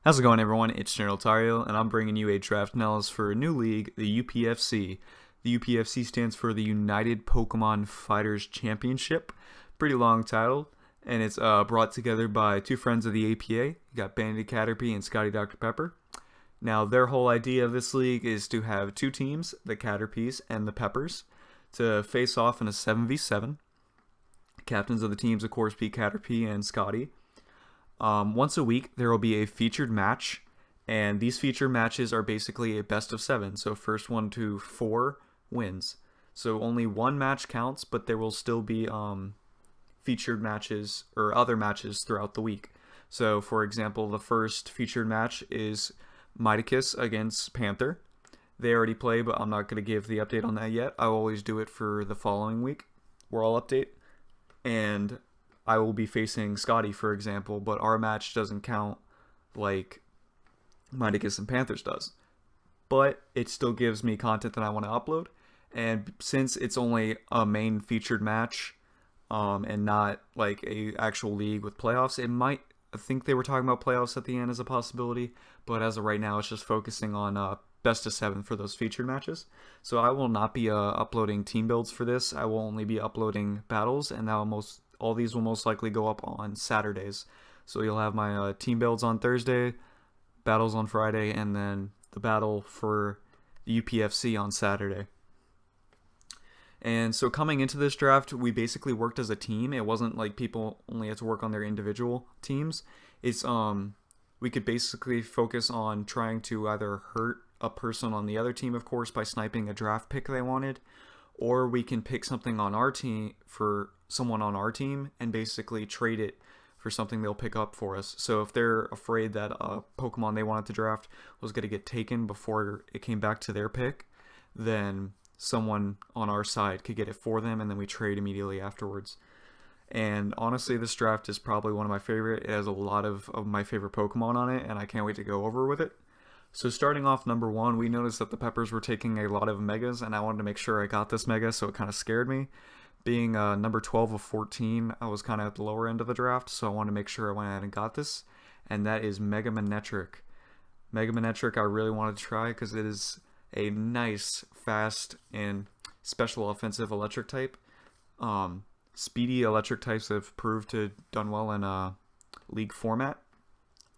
How's it going, everyone? It's General Tario, and I'm bringing you a draft analysis for a new league, the UPFC. The UPFC stands for the United Pokemon Fighters Championship. Pretty long title, and it's brought together by two friends of the APA. You got Team Caterpie and Scotty Dr. Pepper. Now, their whole idea of this league is to have two teams, the Caterpies and the Peppers, to face off in a 7v7. Captains of the teams, of course, be Caterpie and Scotty. Once a week, there will be a featured match, and these featured matches are basically a best of 7. So first 1 to 4 wins. So only one match counts, but there will still be featured matches or other matches throughout the week. So, for example, the first featured match is Mightykiss against Panther. They already play, but I'm not going to give the update on that yet. I will always do it for the following week, where I'll update. And I will be facing Scotty, for example, but our match doesn't count like Mightykiss and Panthers does. But it still gives me content that I want to upload. And since it's only a main featured match, and not like a actual league with playoffs, it might. I think they were talking about playoffs at the end as a possibility, but as of right now, it's just focusing on best of 7 for those featured matches. So I will not be uploading team builds for this. I will only be uploading battles, and all these will most likely go up on Saturdays. So you'll have my team builds on Thursday, battles on Friday, and then the battle for the UPFC on Saturday. And so coming into this draft, we basically worked as a team. It wasn't like people only had to work on their individual teams. It's we could basically focus on trying to either hurt a person on the other team, of course, by sniping a draft pick they wanted, or we can pick something on our team for someone on our team and basically trade it for something they'll pick up for us. So if they're afraid that a Pokemon they wanted to draft was going to get taken before it came back to their pick, then someone on our side could get it for them, and then we trade immediately afterwards. And honestly, this draft is probably one of my favorite. It has a lot of my favorite Pokemon on it, and I can't wait to go over with it. So starting off number 1, we noticed that the Peppers were taking a lot of Megas, and I wanted to make sure I got this Mega, so it kind of scared me. Being number 12 of 14, I was kind of at the lower end of the draft, so I wanted to make sure I went ahead and got this, and that is Mega Manectric. Mega Manectric I really wanted to try because it is a nice, fast, and special offensive electric type. Speedy electric types have proved to done well in league format,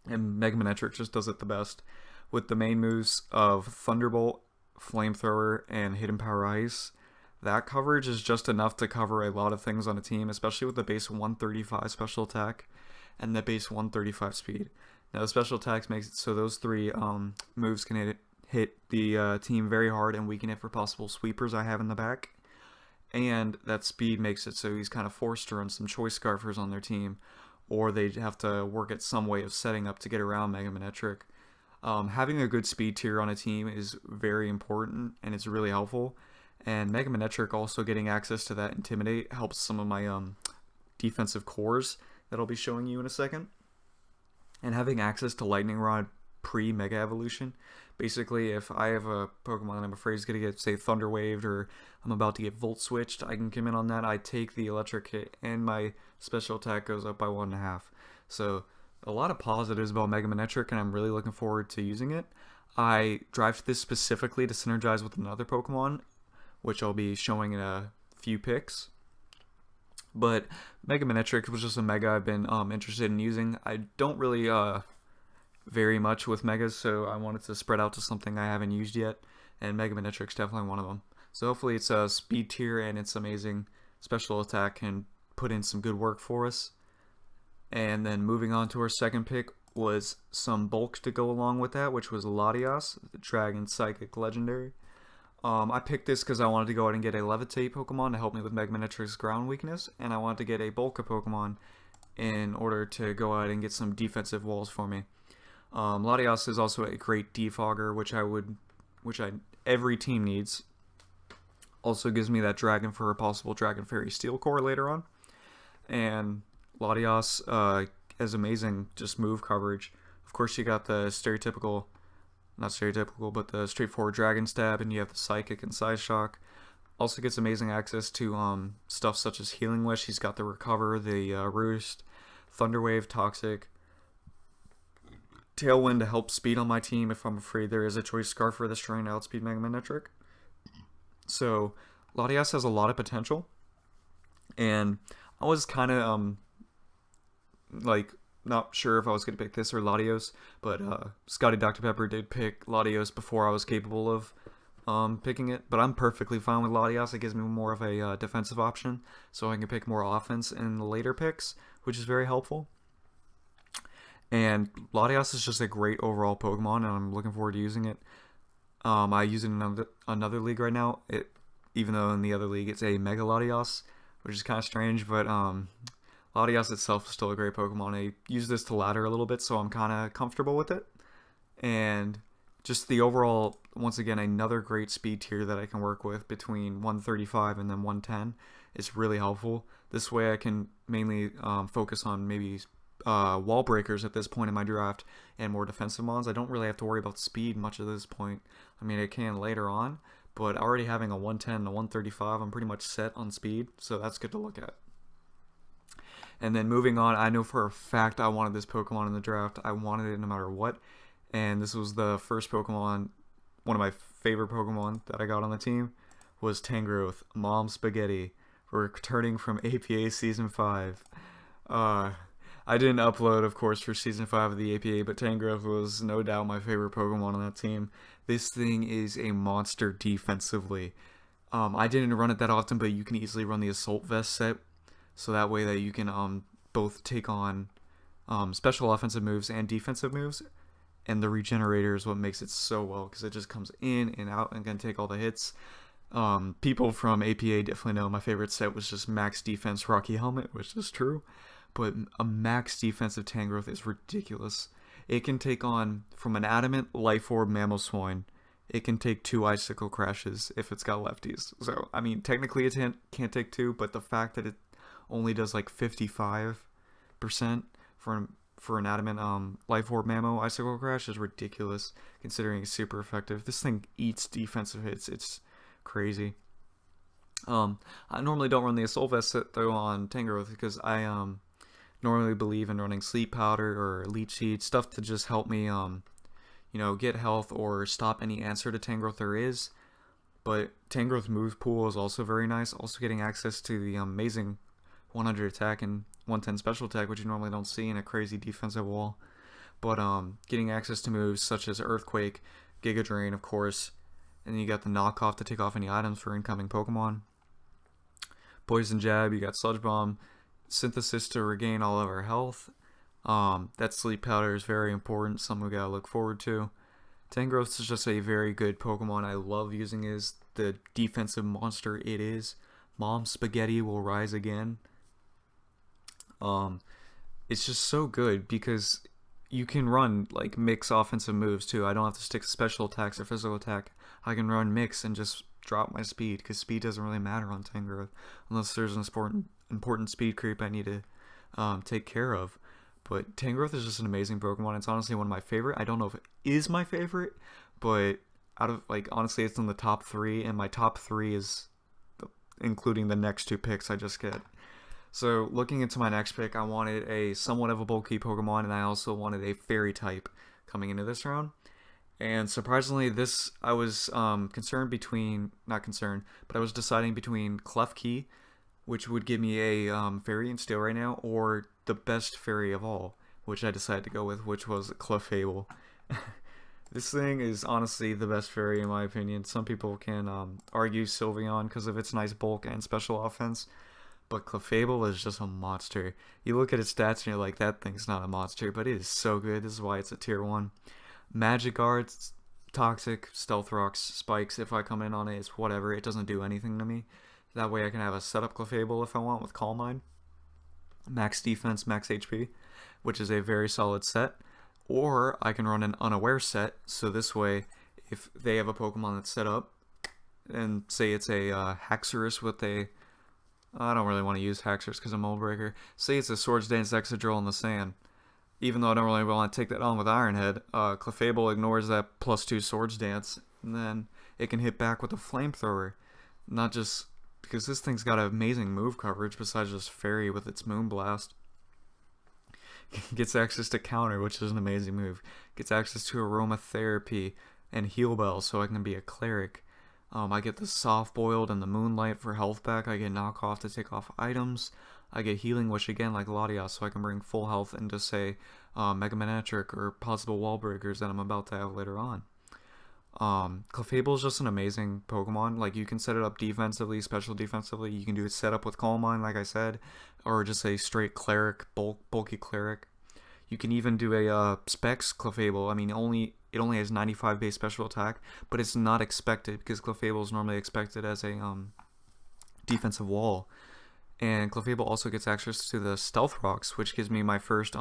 and Mega Manectric just does it the best. With the main moves of Thunderbolt, Flamethrower, and Hidden Power Ice, that coverage is just enough to cover a lot of things on a team, especially with the base 135 special attack and the base 135 speed. Now, the special attacks makes it so those three moves can hit the team very hard and weaken it for possible sweepers I have in the back. And that speed makes it so he's kind of forced to run some choice scarfers on their team, or they have to work at some way of setting up to get around Mega Manectric. Having a good speed tier on a team is very important, and it's really helpful. And Mega Manectric also getting access to that Intimidate helps some of my defensive cores that I'll be showing you in a second. And having access to Lightning Rod pre-Mega Evolution. Basically, if I have a Pokemon that I'm afraid is going to get, say, Thunder Waved, or I'm about to get Volt Switched, I can come in on that. I take the Electric hit, and my special attack goes up by 1.5. So, a lot of positives about Mega Manectric, and I'm really looking forward to using it. I drafted this specifically to synergize with another Pokemon, which I'll be showing in a few picks. But Mega Manectric was just a Mega I've been interested in using. I don't really vary much with Megas, so I wanted to spread out to something I haven't used yet, and Mega Manectric's definitely one of them. So hopefully it's a speed tier and its amazing special attack can put in some good work for us. And then moving on to our second pick was some bulk to go along with that, which was Latias, the Dragon Psychic Legendary. I picked this because I wanted to go ahead and get a Levitate Pokemon to help me with Mega Manectric's ground weakness, and I wanted to get a Bulka Pokemon in order to go ahead and get some defensive walls for me. Latias is also a great defogger, which every team needs. Also gives me that Dragon for a possible Dragon Fairy Steel Core later on. And Latias has amazing just move coverage. Of course, you got the not stereotypical, but the straightforward Dragon Stab, and you have the Psychic and Size Shock. Also gets amazing access to stuff such as Healing Wish. He's got the Recover, the Roost, Thunder Wave, Toxic, Tailwind to help speed on my team if I'm afraid there is a choice scarf for this trying to outspeed Mega Manectric. So Latias has a lot of potential, and I was kind of like not sure if I was going to pick this or Latios, but Scotty Dr. Pepper did pick Latios before I was capable of picking it, but I'm perfectly fine with Latias. It gives me more of a defensive option, so I can pick more offense in the later picks, which is very helpful. And Latias is just a great overall Pokemon, and I'm looking forward to using it. I use it in another league right now. Even though in the other league it's a Mega Latias, which is kind of strange, but Latias itself is still a great Pokemon. I use this to ladder a little bit, so I'm kind of comfortable with it. And just the overall, once again, another great speed tier that I can work with between 135 and then 110 is really helpful. This way I can mainly focus on maybe wall breakers at this point in my draft and more defensive mons. I don't really have to worry about speed much at this point. I mean, I can later on, but already having a 110 and a 135, I'm pretty much set on speed, so that's good to look at. And then moving on, I know for a fact I wanted this Pokemon in the draft. I wanted it no matter what, and this was the first Pokemon, one of my favorite Pokemon that I got on the team, was Tangrowth, Mom Spaghetti, returning from APA Season 5. I didn't upload, of course, for Season 5 of the APA, but Tangrowth was no doubt my favorite Pokemon on that team. This thing is a monster defensively. I didn't run it that often, but you can easily run the Assault Vest set, so that way that you can both take on special offensive moves and defensive moves, and the Regenerator is what makes it so well, because it just comes in and out and can take all the hits. People from APA definitely know my favorite set was just Max Defense Rocky Helmet, which is true. But a max defensive Tangrowth is ridiculous. It can take on, from an Adamant, Life Orb, Mamoswine, it can take 2 Icicle Crashes if it's got lefties. So, I mean, technically it can't take 2, but the fact that it only does like 55% for an Adamant Life Orb, Mamo, Icicle Crash is ridiculous, considering it's super effective. This thing eats defensive hits. It's crazy. I normally don't run the Assault Vest set, though, on Tangrowth, because I normally believe in running Sleep Powder or Leech Seed, stuff to just help me, get health or stop any answer to Tangrowth there is. But Tangrowth move pool is also very nice. Also getting access to the amazing 100 attack and 110 special attack, which you normally don't see in a crazy defensive wall. But getting access to moves such as Earthquake, Giga Drain, of course, and then you got the knockoff to take off any items for incoming Pokemon. Poison Jab, you got Sludge Bomb, Synthesis to regain all of our health. That Sleep Powder is very important, something we gotta look forward to. Tangrowth is just a very good Pokemon. I love using it as the defensive monster it is. Mom Spaghetti will rise again. It's just so good because you can run like mix offensive moves too. I don't have to stick to special attacks or physical attack. I can run mix and just drop my speed, because speed doesn't really matter on Tangrowth unless there's an important speed creep I need to take care of. But Tangrowth is just an amazing Pokemon. It's honestly one of my favorite. I don't know if it is my favorite, but out of, honestly, it's in the top 3, and my top 3 is including the next 2 picks I just get. So looking into my next pick, I wanted a somewhat of a bulky Pokemon, and I also wanted a Fairy type coming into this round. And surprisingly, I was not concerned, but I was deciding between Klefki, which would give me a Fairy in Steel right now, or the best Fairy of all, which I decided to go with, which was Clefable. This thing is honestly the best Fairy in my opinion. Some people can argue Sylveon because of its nice bulk and special offense, but Clefable is just a monster. You look at its stats and you're like, that thing's not a monster, but it is so good. This is why it's a tier 1. Magic Arts, Toxic, Stealth Rocks, Spikes, if I come in on it, it's whatever. It doesn't do anything to me. That way I can have a setup Clefable if I want with Calm Mind. Max Defense, Max HP, which is a very solid set. Or I can run an Unaware set, so this way, if they have a Pokemon that's set up, and say it's a Haxorus with a... I don't really want to use Haxorus because I'm Mold Breaker. Say it's a Swords Dance Excadrill in the sand. Even though I don't really want to take that on with Iron Head, Clefable ignores that +2 Swords Dance, and then it can hit back with a Flamethrower. Not just because this thing's got amazing move coverage besides just Fairy with its Moonblast. Gets access to counter, which is an amazing move. Gets access to aromatherapy and heal bell, so I can be a cleric. I get the soft boiled and the moonlight for health back. I get knockoff to take off items. I get healing wish again like Latias, so I can bring full health into say Mega Manetric or possible wall breakers that I'm about to have later on. Clefable is just an amazing Pokemon. Like, you can set it up defensively, special defensively. You can do it set up with Calm Mind, like I said, or just a straight cleric, bulky cleric. You can even do a Specs Clefable. I mean, it only has 95 base special attack, but it's not expected because Clefable is normally expected as a defensive wall. And Clefable also gets access to the Stealth Rocks, which gives me my first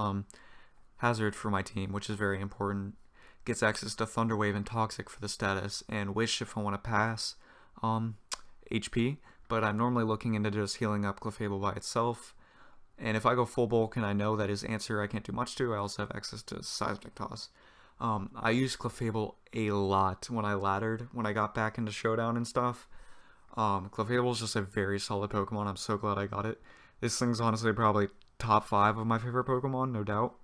hazard for my team, which is very important. Gets access to Thunder Wave and Toxic for the status, and Wish if I want to pass HP, but I'm normally looking into just healing up Clefable by itself. And if I go full bulk and I know that his answer I can't do much to, I also have access to Seismic Toss. I used Clefable a lot when I laddered, when I got back into Showdown and stuff. Clefable is just a very solid Pokemon. I'm so glad I got it. This thing's honestly probably top 5 of my favorite Pokemon, no doubt.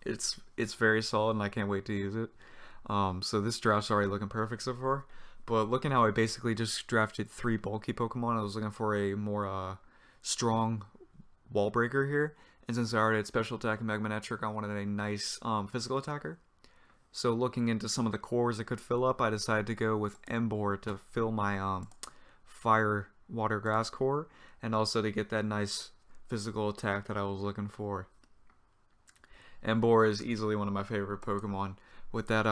It's very solid and I can't wait to use it. So this draft's already looking perfect so far. But looking how I basically just drafted 3 bulky Pokemon, I was looking for a more strong wall breaker here. And since I already had special attack and Magmanetric, I wanted a nice physical attacker. So looking into some of the cores I could fill up, I decided to go with Emboar to fill my fire, water, grass core, and also to get that nice physical attack that I was looking for. Emboar is easily one of my favorite Pokemon with that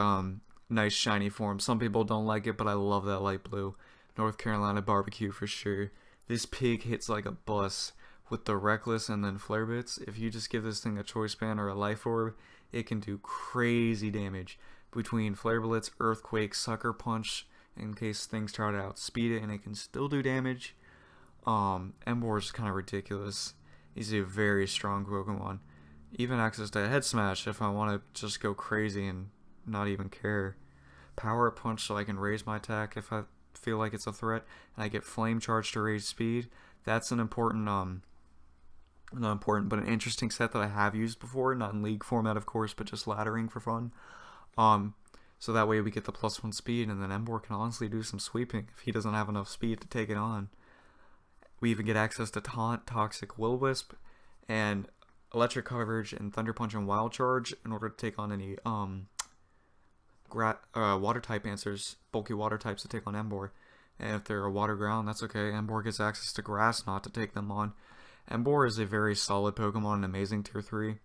nice shiny form. Some people don't like it, but I love that light blue. North Carolina barbecue for sure. This pig hits like a bus with the Reckless and then Flare Bits. If you just give this thing a Choice Band or a Life Orb, it can do crazy damage. Between Flare Blitz, Earthquake, Sucker Punch, in case things try to outspeed it, and it can still do damage. Emboar is kind of ridiculous. He's a very strong Pokemon. Even access to Head Smash if I want to just go crazy and not even care. Power Punch so I can raise my attack if I feel like it's a threat. And I get Flame Charge to raise speed. That's an important, not important, but an interesting set that I have used before. Not in League format, of course, but just laddering for fun. So that way we get the +1 speed, and then Emboar can honestly do some sweeping if he doesn't have enough speed to take it on. We even get access to Taunt, Toxic, Will-Wisp, and Electric Coverage and Thunder Punch and Wild Charge in order to take on any water type answers, bulky water types to take on Emboar. And if they're a water ground, that's okay. Emboar gets access to Grass Knot to take them on. Emboar is a very solid Pokemon, an amazing tier 3.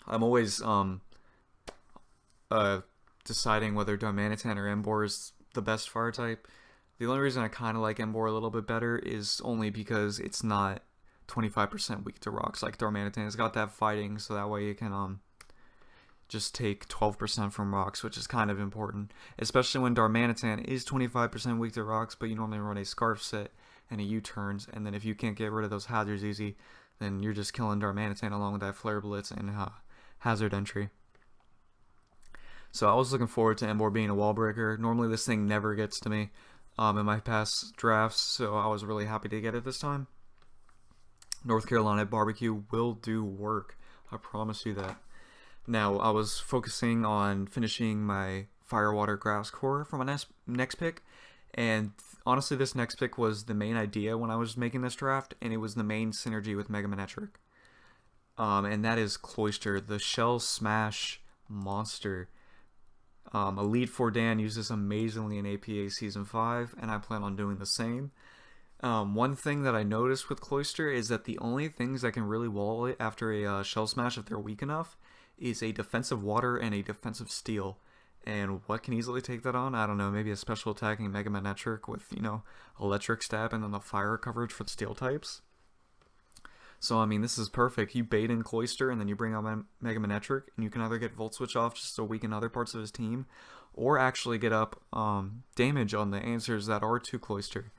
I'm always deciding whether Darmanitan or Emboar is the best fire type. The only reason I kind of like Emboar a little bit better is only because it's not 25% weak to rocks like Darmanitan. It's got that fighting, so that way you can just take 12% from rocks, which is kind of important, especially when Darmanitan is 25% weak to rocks, but you normally run a Scarf set and a U-turns, and then if you can't get rid of those hazards easy, then you're just killing Darmanitan along with that Flare Blitz and hazard entry. So I was looking forward to Emboar being a wall breaker. Normally this thing never gets to me in my past drafts, so I was really happy to get it this time. North Carolina barbecue will do work. I promise you that. Now, I was focusing on finishing my Fire, Water, Grass core for my next pick. And honestly, this next pick was the main idea when I was making this draft. And it was the main synergy with Mega Manetric. And that is Cloyster, the Shell Smash monster. Elite Four Dan uses amazingly in APA Season 5. And I plan on doing the same. One thing that I noticed with Cloyster is that the only things that can really wall it after a Shell Smash, if they're weak enough, is a defensive Water and a defensive Steel. And what can easily take that on? I don't know, maybe a special attacking Mega Manetric with, Electric Stab and then the Fire coverage for the Steel types. So, I mean, this is perfect. You bait in Cloyster and then you bring out Mega Manetric, and you can either get Volt Switch off just to weaken other parts of his team, or actually get up damage on the answers that are to Cloyster.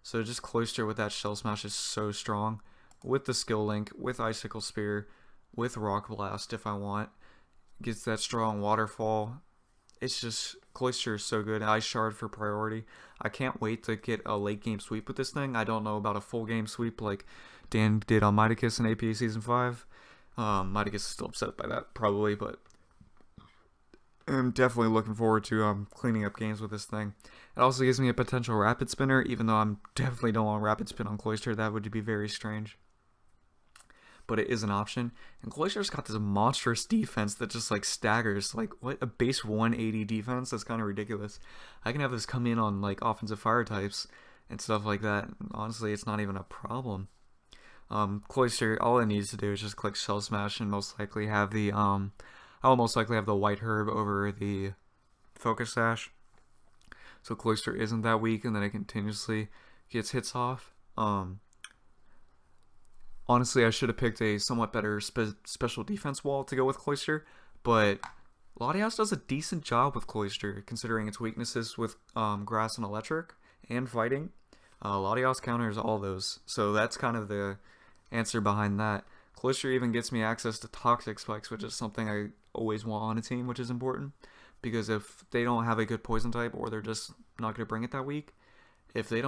So just Cloyster with that Shell Smash is so strong. With the Skill Link, with Icicle Spear, with Rock Blast if I want. Gets that strong Waterfall. It's just, Cloyster is so good. Ice Shard for priority. I can't wait to get a late game sweep with this thing. I don't know about a full game sweep like Dan did on Mightykiss in APA Season 5. Might get still upset by that, probably, but I'm definitely looking forward to cleaning up games with this thing. It also gives me a potential rapid spinner, even though I'm definitely don't want rapid spin on Cloyster. That would be very strange. But it is an option. And Cloyster's got this monstrous defense that just like staggers. Like, what? A base 180 defense? That's kind of ridiculous. I can have this come in on like offensive fire types and stuff like that. Honestly, it's not even a problem. Cloyster, all it needs to do is just click Shell Smash and most likely have the I'll most likely have the White Herb over the Focus Sash. So Cloyster isn't that weak, and then it continuously gets hits off. Honestly, I should have picked a somewhat better special defense wall to go with Cloyster, but Latias does a decent job with Cloyster, considering its weaknesses with grass and electric, and fighting. Latias counters all those, so that's kind of the answer behind that. Cloyster even gets me access to toxic spikes, which is something I always want on a team, which is important, because if they don't have a good poison type, or they're just not going to bring it that week, if they're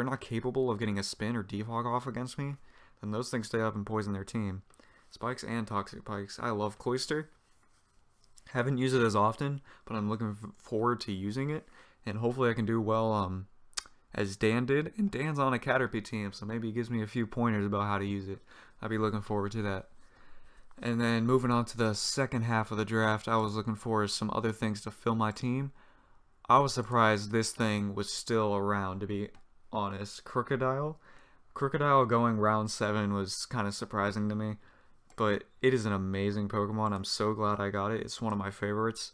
not capable of getting a spin or defog off against me, then those things stay up and poison their team. Spikes and toxic spikes. I love Cloyster. Haven't used it as often, but I'm looking forward to using it, and hopefully I can do well as Dan did. And Dan's on a Caterpie team, so maybe he gives me a few pointers about how to use it. I'll be looking forward to that. And then moving on to the second half of the draft, I was looking for some other things to fill my team. I was surprised this thing was still around, to be honest. Crocodile going round 7 was kind of surprising to me, but it is an amazing Pokemon. I'm so glad I got it. It's one of my favorites,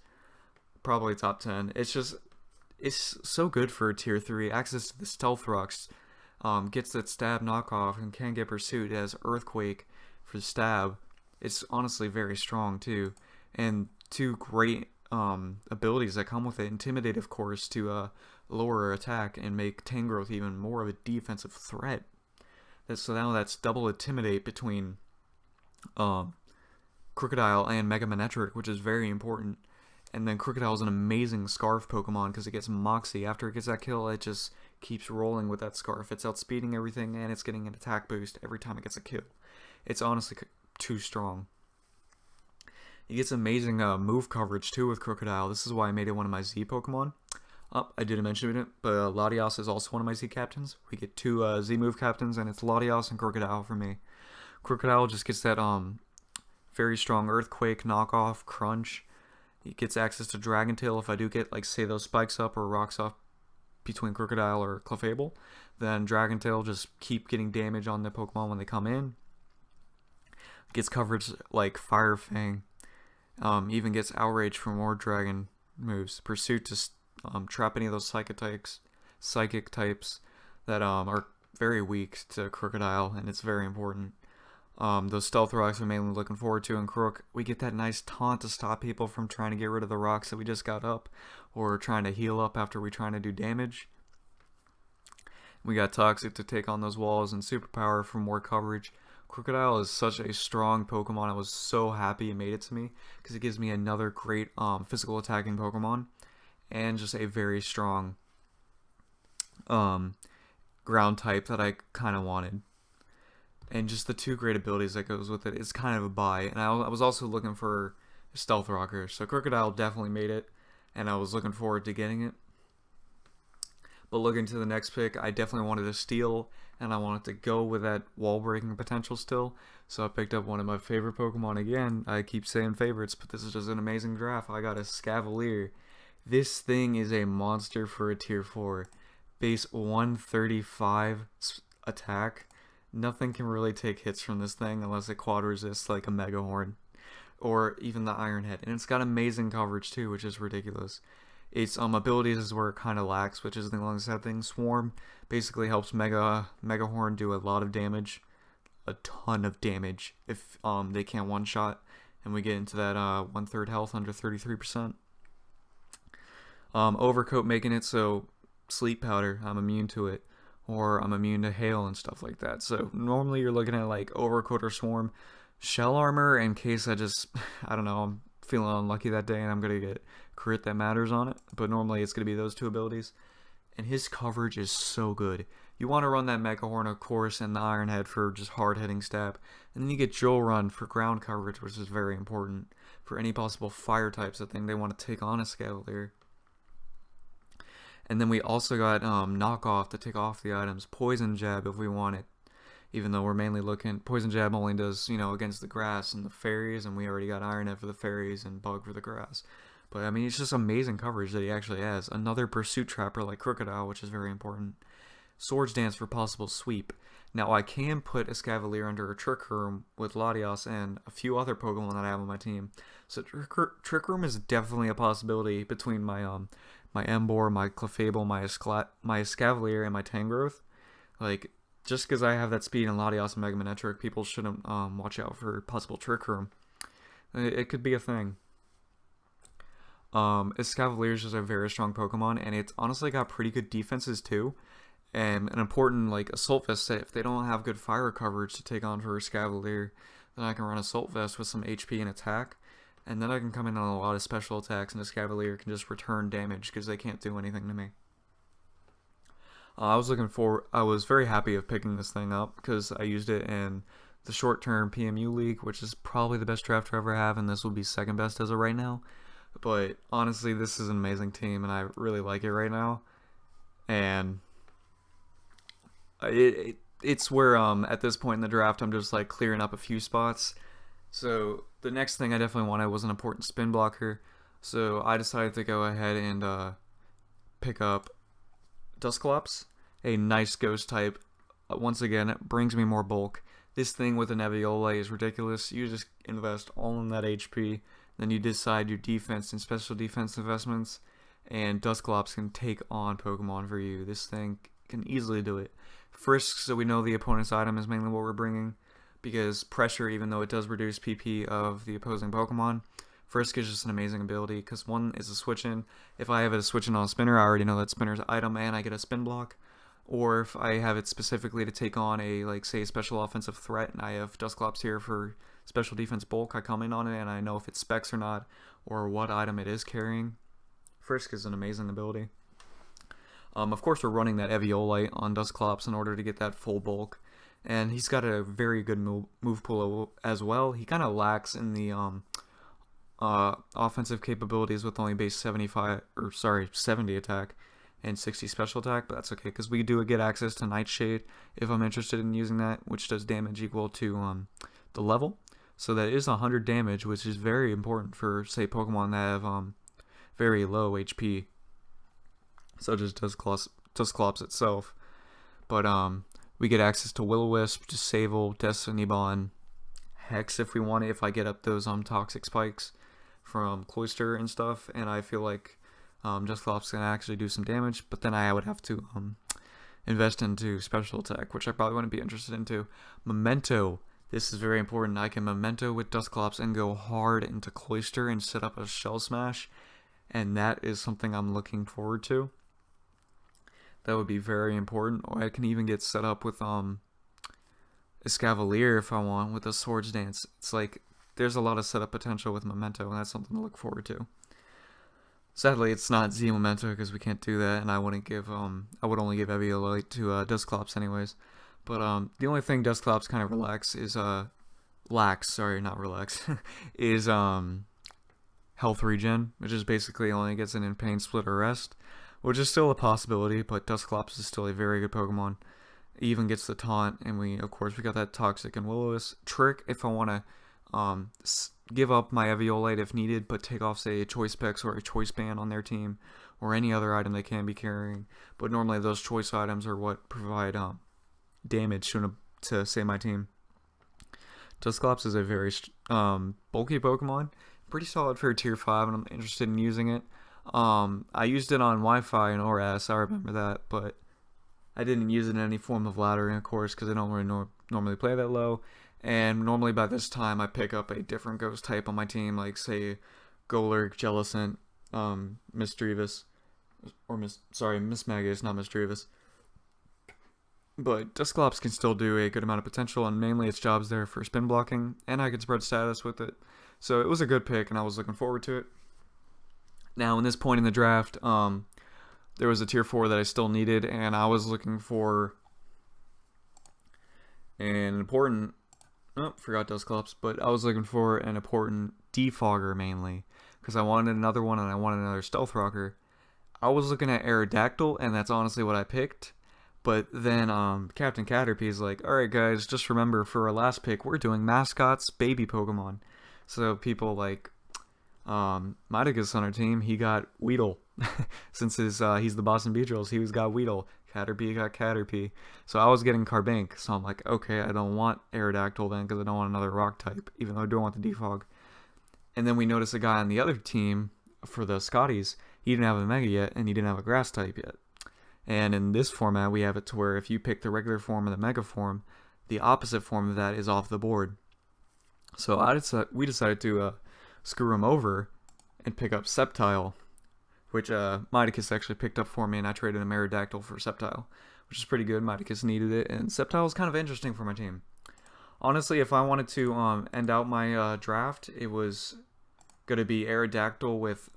probably top 10. It's so good for a tier 3. Access to the Stealth Rocks, gets that stab knockoff and can get pursuit. It has Earthquake for stab. It's honestly very strong too, and two great abilities that come with it. Intimidate, of course, to lower attack and make Tangrowth even more of a defensive threat. So now that's double Intimidate between Crocodile and Mega Manectric, which is very important. And then Crocodile is an amazing Scarf Pokemon because it gets Moxie. After it gets that kill, it just keeps rolling with that Scarf. It's outspeeding everything, and it's getting an attack boost every time it gets a kill. It's honestly too strong. It gets amazing move coverage too with Crocodile. This is why I made it one of my Z Pokemon. I didn't mention it, but Latias is also one of my Z captains. We get 2 Z move captains, and it's Latias and Crocodile for me. Crocodile just gets that very strong Earthquake, Knockoff, Crunch. He gets access to Dragon Tail if I do get, like, say, those spikes up or rocks off between Crocodile or Clefable. Then Dragon Tail just keep getting damage on the Pokemon when they come in. Gets coverage like Fire Fang. Even gets Outrage for more Dragon moves. Pursuit to trap any of those psychic types that are very weak to Crocodile, and it's very important. Those Stealth Rocks are mainly looking forward to in Crook. We get that nice taunt to stop people from trying to get rid of the rocks that we just got up, or trying to heal up after we trying to do damage. We got Toxic to take on those walls, and Superpower for more coverage. Crocodile is such a strong Pokemon. I was so happy it made it to me, because it gives me another great physical attacking Pokemon, and just a very strong ground type that I kind of wanted. And just the 2 great abilities that goes with it. It's kind of a buy. And I was also looking for Stealth Rocker. So Crocodile definitely made it, and I was looking forward to getting it. But looking to the next pick, I definitely wanted a Steel, and I wanted to go with that wall breaking potential still. So I picked up one of my favorite Pokemon again. I keep saying favorites, but this is just an amazing draft. I got a Scavalier. This thing is a monster for a tier 4. Base 135 attack. Nothing can really take hits from this thing unless it quad resists like a Mega Horn or even the Iron Head. And it's got amazing coverage too, which is ridiculous. Its abilities is where it kind of lacks, which is the only sad thing. Swarm basically helps Mega Horn do a lot of damage, a ton of damage if they can't one shot, and we get into that 1/3 health under 33%. Overcoat making it so Sleep Powder, I'm immune to it. Or I'm immune to hail and stuff like that. So normally you're looking at like Overcoat or Swarm. Shell Armor in case I don't know, I'm feeling unlucky that day and I'm going to get Crit that matters on it. But normally it's going to be those 2 abilities. And his coverage is so good. You want to run that Mega Horn, of course, and the Iron Head for just hard-hitting stab. And then you get Joel Run for ground coverage, which is very important for any possible fire types that think they want to take on a Scavalier. And then we also got Knockoff to take off the items. Poison Jab if we want it. Even though we're mainly looking... Poison Jab only does, against the grass and the fairies. And we already got Iron Head for the fairies and Bug for the grass. But, I mean, it's just amazing coverage that he actually has. Another Pursuit Trapper like Crocodile, which is very important. Swords Dance for possible sweep. Now, I can put a Scavalier under a Trick Room with Latios and a few other Pokemon that I have on my team. So Trick Room is definitely a possibility between my Emboar, my Clefable, my Escavalier, and my Tangrowth. Like, just because I have that speed in Latios and Mega Manectric, people shouldn't watch out for possible Trick Room. It could be a thing. Escavalier is just a very strong Pokemon, and it's honestly got pretty good defenses too. And an important Assault Vest set, if they don't have good fire coverage to take on for Escavalier, then I can run Assault Vest with some HP and attack. And then I can come in on a lot of special attacks, and Escavalier can just return damage because they can't do anything to me. I was very happy of picking this thing up because I used it in the short-term PMU League, which is probably the best draft I ever have, and this will be second best as of right now. But honestly, this is an amazing team, and I really like it right now. And it's where at this point in the draft, I'm just clearing up a few spots. So the next thing I definitely wanted was an important spin blocker. So I decided to go ahead and pick up Dusclops, a nice ghost type. Once again, it brings me more bulk. This thing with an Eviolite is ridiculous. You just invest all in that HP. Then you decide your defense and special defense investments, and Dusclops can take on Pokemon for you. This thing can easily do it. Frisk, so we know the opponent's item is mainly what we're bringing, because Pressure, even though it does reduce PP of the opposing Pokemon, Frisk is just an amazing ability, because one is a switch-in. If I have it a switch-in on a Spinner, I already know that Spinner's item, and I get a Spin Block. Or if I have it specifically to take on a, say, a special offensive threat, and I have Dusclops here for special defense bulk, I come in on it, and I know if it specs or not, or what item it is carrying. Frisk is an amazing ability. Of course, we're running that Eviolite on Dusclops in order to get that full bulk. And he's got a very good move pool as well. He kind of lacks in the offensive capabilities with only base 70 attack and 60 special attack, but that's okay because we do get access to Nightshade if I'm interested in using that, which does damage equal to the level. So that is 100 damage, which is very important for, say, Pokemon that have very low HP, such as Dusclops itself. But we get access to Will-O-Wisp, Disable, Destiny Bond, Hex if we want it, if I get up those Toxic Spikes from Cloyster and stuff, and I feel like Dusclops can actually do some damage, but then I would have to invest into Special Attack, which I probably wouldn't be interested into. Memento. This is very important. I can Memento with Dusclops and go hard into Cloyster and set up a Shell Smash, and that is something I'm looking forward to. That would be very important. Or I can even get set up with Escavalier if I want with a Swords Dance. It's there's a lot of setup potential with Memento, and that's something to look forward to. Sadly, it's not Z Memento because we can't do that, and I would only give Eviolite to Dusclops anyways. But the only thing Dusclops kind of is health regen, which is basically only gets it in Pain, Split, or Rest, which is still a possibility, but Dusclops is still a very good Pokemon. It even gets the Taunt, and we got that Toxic and Will-O-Wisp. Trick, if I want to give up my Eviolite if needed, but take off, say, a Choice Specs or a Choice Band on their team, or any other item they can be carrying. But normally those choice items are what provide damage to say my team. Dusclops is a very bulky Pokemon, pretty solid for a tier 5, and I'm interested in using it. I used it on Wi-Fi and ORAS, I remember that, but I didn't use it in any form of laddering, of course, because I don't really normally play that low. And normally by this time I pick up a different ghost type on my team, like say Golurk, Jellicent, Misdreavus, or Mismagius, not Misdreavus. But Dusclops can still do a good amount of potential, and mainly its job's there for spin blocking, and I can spread status with it. So it was a good pick, and I was looking forward to it. Now, in this point in the draft, there was a tier 4 that I still needed, and I was looking for And an important, oh, forgot Dusclops, but I was looking for an important defogger mainly, because I wanted another one and I wanted another stealth rocker. I was looking at Aerodactyl, and that's honestly what I picked. But then Captain Caterpie is like, alright guys, just remember for our last pick, we're doing mascots, baby Pokemon. So people like Midagus on our team, he got Weedle. Since he's the Boston Beedrills, he's got Weedle. Caterpie got Caterpie. So I was getting Carbink, so I'm like, okay, I don't want Aerodactyl then because I don't want another rock type, even though I do want the defog. And then we noticed a guy on the other team for the Scotties, he didn't have a Mega yet, and he didn't have a Grass type yet. And in this format, we have it to where if you pick the regular form or the Mega form, the opposite form of that is off the board. So we decided to screw him over and pick up Sceptile, which Midakus actually picked up for me, and I traded a Aerodactyl for Sceptile, which is pretty good. Midakus needed it, and Sceptile was kind of interesting for my team. Honestly, if I wanted to end out my draft, it was going to be Aerodactyl with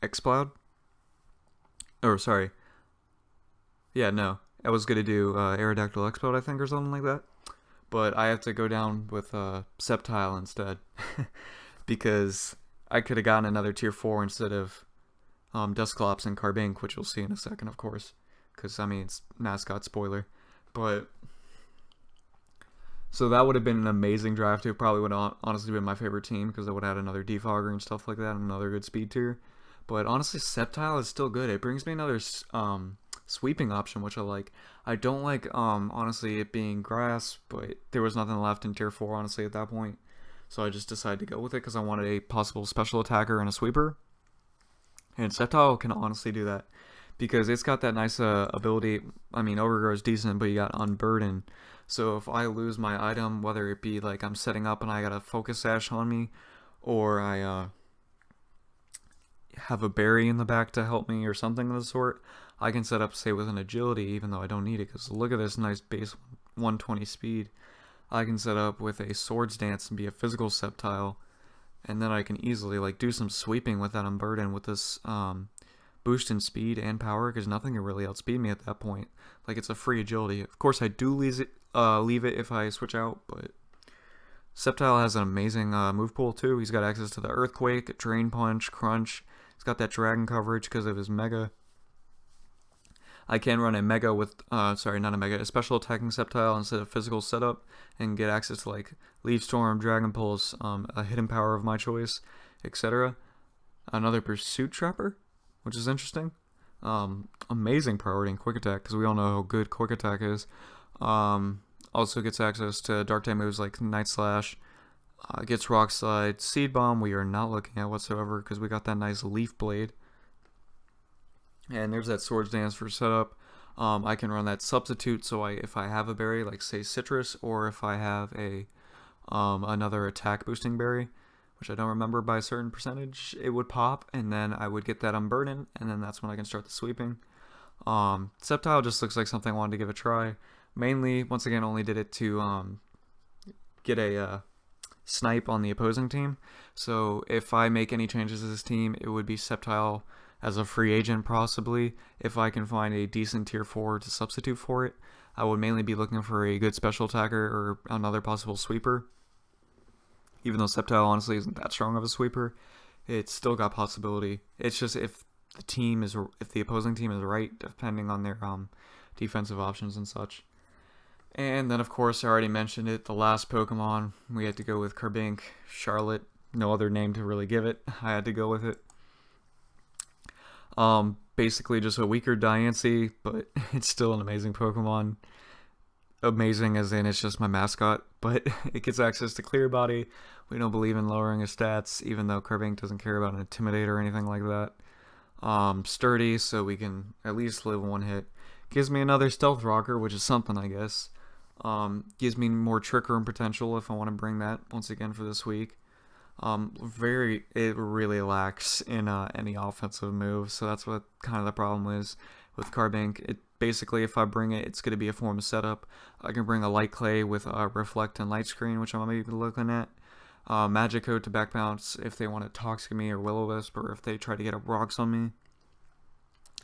Exploud. Or, sorry. Yeah, no. I was going to do Aerodactyl Exploud, I think, or something like that. But I have to go down with Sceptile instead. Because I could have gotten another tier 4 instead of Dusclops and Carbink, which you'll see in a second, of course. Because, I mean, it's mascot spoiler. But so that would have been an amazing draft. It probably would have honestly been my favorite team because I would have had another defogger and stuff like that, and another good speed tier. But honestly, Sceptile is still good. It brings me another sweeping option, which I like. I don't like, honestly, it being grass, but there was nothing left in tier 4, honestly, at that point. So I just decided to go with it because I wanted a possible special attacker and a sweeper. And Sceptile can honestly do that because it's got that nice ability. I mean, Overgrow is decent, but you got Unburden. So if I lose my item, whether it be like I'm setting up and I got a Focus Sash on me, or I have a berry in the back to help me or something of the sort, I can set up, say, with an agility, even though I don't need it, because look at this nice base 120 speed. I can set up with a Swords Dance and be a physical Sceptile, and then I can easily like do some sweeping with that Unburden with this boost in speed and power, because nothing can really outspeed me at that point. Like, it's a free agility. Of course, I do leave it if I switch out, but Sceptile has an amazing move pool too. He's got access to the Earthquake, Drain Punch, Crunch. He's got that Dragon coverage because of his Mega. I can run a Mega with, sorry, not a Mega, a special attacking Sceptile instead of physical setup and get access to like Leaf Storm, Dragon Pulse, a hidden power of my choice, etc. Another Pursuit Trapper, which is interesting. Amazing priority in Quick Attack because we all know how good Quick Attack is. Also gets access to Dark type moves like Night Slash, gets Rock Slide, Seed Bomb we are not looking at whatsoever because we got that nice Leaf Blade. And there's that Swords Dance for setup. I can run that Substitute, so if I have a berry, like say Citrus, or if I have a another attack boosting berry, which I don't remember by a certain percentage, it would pop, and then I would get that Unburden, and then that's when I can start the sweeping. Sceptile just looks like something I wanted to give a try. Mainly, once again, only did it to get a snipe on the opposing team. So if I make any changes to this team, it would be Sceptile as a free agent possibly. If I can find a decent tier 4 to substitute for it, I would mainly be looking for a good special attacker or another possible sweeper. Even though Sceptile honestly isn't that strong of a sweeper, it's still got possibility. It's just if the opposing team is right, depending on their defensive options and such. And then, of course, I already mentioned it, the last Pokemon, we had to go with Carbink, Charlotte. No other name to really give it. I had to go with it. Basically just a weaker Diancie, but it's still an amazing Pokemon. Amazing as in it's just my mascot, but it gets access to Clear Body. We don't believe in lowering his stats, even though Carbink doesn't care about an Intimidate or anything like that. Sturdy, so we can at least live one hit. Gives me another Stealth Rocker, which is something, I guess. Gives me more Trick Room potential if I want to bring that once again for this week. It really lacks in any offensive moves, so that's what kind of the problem is with Carbink. It basically, if I bring it, it's going to be a form of setup. I can bring a Light Clay with Reflect and Light Screen, which I'm maybe looking at. Magikarp to back bounce if they want to Toxic me or Will-O-Wisp, or if they try to get up rocks on me,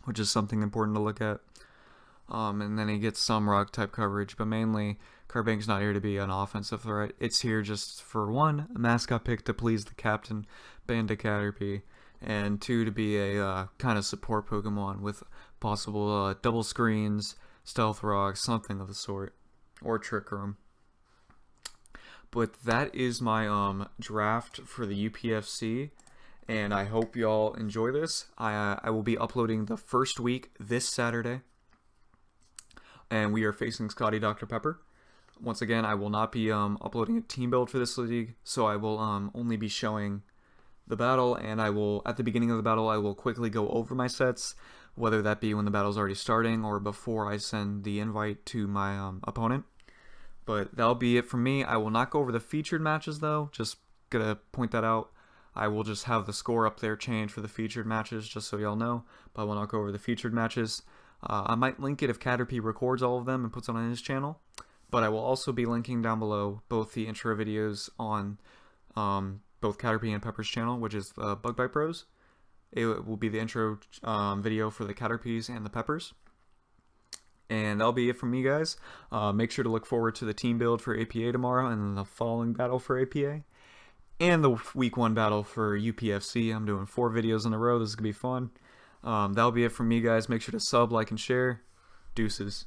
which is something important to look at. And then he gets some ruck type coverage, but mainly Carbank's not here to be an offensive threat. It's here just for one, a mascot pick to please the captain, Team Caterpie, and two, to be a kind of support Pokemon with possible double screens, stealth rocks, something of the sort, or Trick Room. But that is my draft for the UPFC, and I hope y'all enjoy this. I will be uploading the first week this Saturday, and we are facing Scotty Dr. Pepper. Once again, I will not be uploading a team build for this league, so I will only be showing the battle, and I will, at the beginning of the battle, I will quickly go over my sets, whether that be when the battle's already starting or before I send the invite to my opponent. But that'll be it from me. I will not go over the featured matches, though. Just gonna point that out. I will just have the score up there change for the featured matches, just so y'all know. But I will not go over the featured matches. I might link it if Caterpie records all of them and puts it on his channel. But I will also be linking down below both the intro videos on both Caterpie and Pepper's channel, which is Bug Bite Bros. It will be the intro video for the Caterpies and the Peppers. And that'll be it from me, guys. Make sure to look forward to the team build for APA tomorrow, and then the following battle for APA, and the week 1 battle for UPFC. I'm doing 4 videos in a row. This is going to be fun. That'll be it from me, guys. Make sure to sub, like, and share. Deuces.